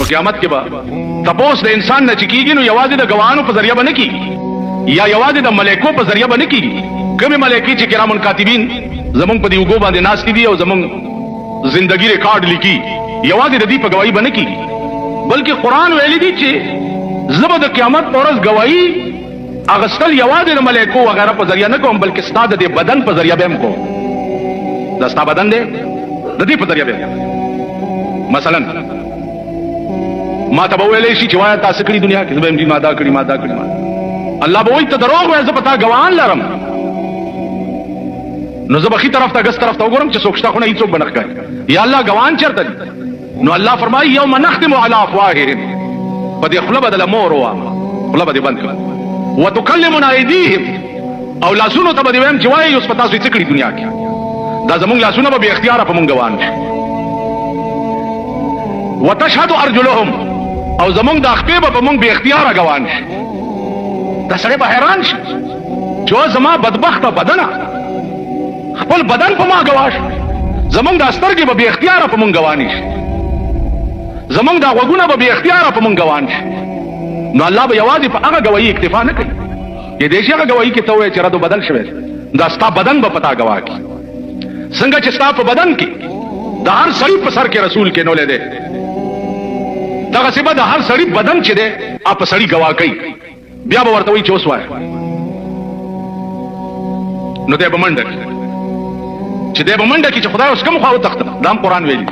क़यामत के बाद तपोस दे इंसान न चिकीगी नो यवाज़ द गवानों पर जरिया बने की या यवाज़ द मलेकों पर जरिया बने की कमी मलेकी चे किरामुन कातिबीन जमंग पदी उगो बांधे नास की दी और जमंग जिंदगी रिकॉर्ड लिखी यवाज़ द दी पर गवाही बने की बल्कि कुरान वेली दी चे जबद क़यामत परस गवाही अगस्तल यवाज़ द मलेको वगैरह पर जरिया न को बल्कि स्ताद दे बदन पर जरिया बेम को दस्ता बदन दे ददी पर जरिया बेम मसलन माता बवेले शी चिवाया तासकड़ी दुनिया की जुबेम जी मादा कड़ी अल्लाह बोई तो दरोग वैसे पता गवान लरम नो जबखी तरफ था गस तरफ था गोरम चे सोचता खुना इचो बनक गए या अल्लाह गवान चरता नो अल्लाह फरमाई यौम नख्तिमु अला अफवाहिहिम पद खुला बदल मोर हुआ खुला बदे बंद व तुकल्लिमुना अयदीहिम औ लासुनो तब देवम चिवाई उस पता से चिकड़ी दुनिया की दा जमुंग लासुनो बे इख्तियार अपमंग गवान व तशहदु अर्जुलुहुम औ जमुंग दा खपेब अपमंग बे इख्तियार गवान दा सरे बहरान जो जमा बदबख्त बदना खपल बदन पमा गवाश जमुंग दा अस्तर के बे इख्तियार अपमंग गवानिश जमुंग दा वगुना बे इख्तियार अपमंग गवानिश नो अल्लाह बे यवाज़ पर आगा गवाही इक्तिफा न कई ये देशी आगा गवाही के तवे चरा दो बदल शवे दा स्ता बदन ब पता गवाह की संग चिस्ता पर बदन की दा हर सड़ी पर सर के रसूल के नोले दे दा सिबा दा हर सड़ी बदन च दे आप सड़ी गवाह कई ब्या बवर्तवी चोसवा नो दे बमंडक च दे बमंडक की खुदा उसका मुखाव तख्त दाम कुरान वेली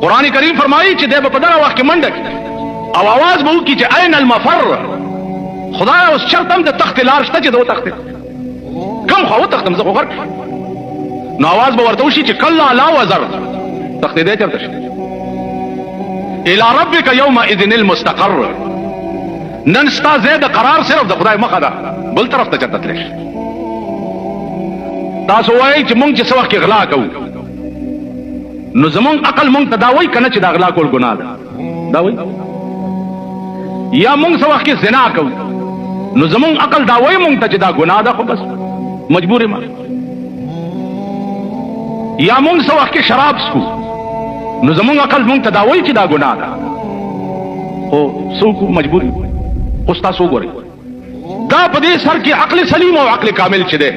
कुरान करीम फरमाई च दे बपदा वक्त के मंडक अब आवाज बहु की ऐन अल मफर खुदा उस शर्तम दे तख्त लार्श तज दो तख्त कम खाओ तख्तम से खबर नो आवाज बवर्तोशी च कल्ला ला वजर तख्त दे चलते इला रब्बिका यौमा इज़निल मुस्तक़र ननस्ता ज़ेद करार सिर्फ द खुदा मखदा बुल तरफ त चलत ले तासो वाई च मुंग च सवख के गला कहू नो जमुंग अकल मुंग तदावई कन च दागला कोल गुनाह दावई या मुंग सवख के जिना कहू नो जमुंग अकल दावई मुंग त दा गुनाह दा खो बस मजबूर मा या मुंग सवख के शराब सु नो जमुंग अकल मुंग तदावई च दा गुनाह दा ओ सु को मजबूरी उस्ता सु गोरे दा पदे सर की अकल सलीम और अकल कामिल च दे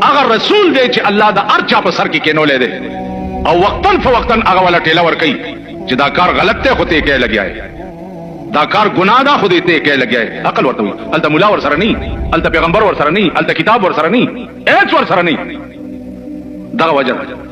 अगर रसूल दे च अल्लाह दा अर्चा पर सर की केनो ले दे और वक्तन फवक्तन अगर वाला टेला वर कई दाकार गलत ते होते कह लग जाए दाकार गुनादा खुद कह लग जाए अकल वर्त हुई अलता मुला वर सर नहीं अलता पैगंबर वर सर नहीं अलता किताब वर सर नहीं एच वर सर नहीं दा वजह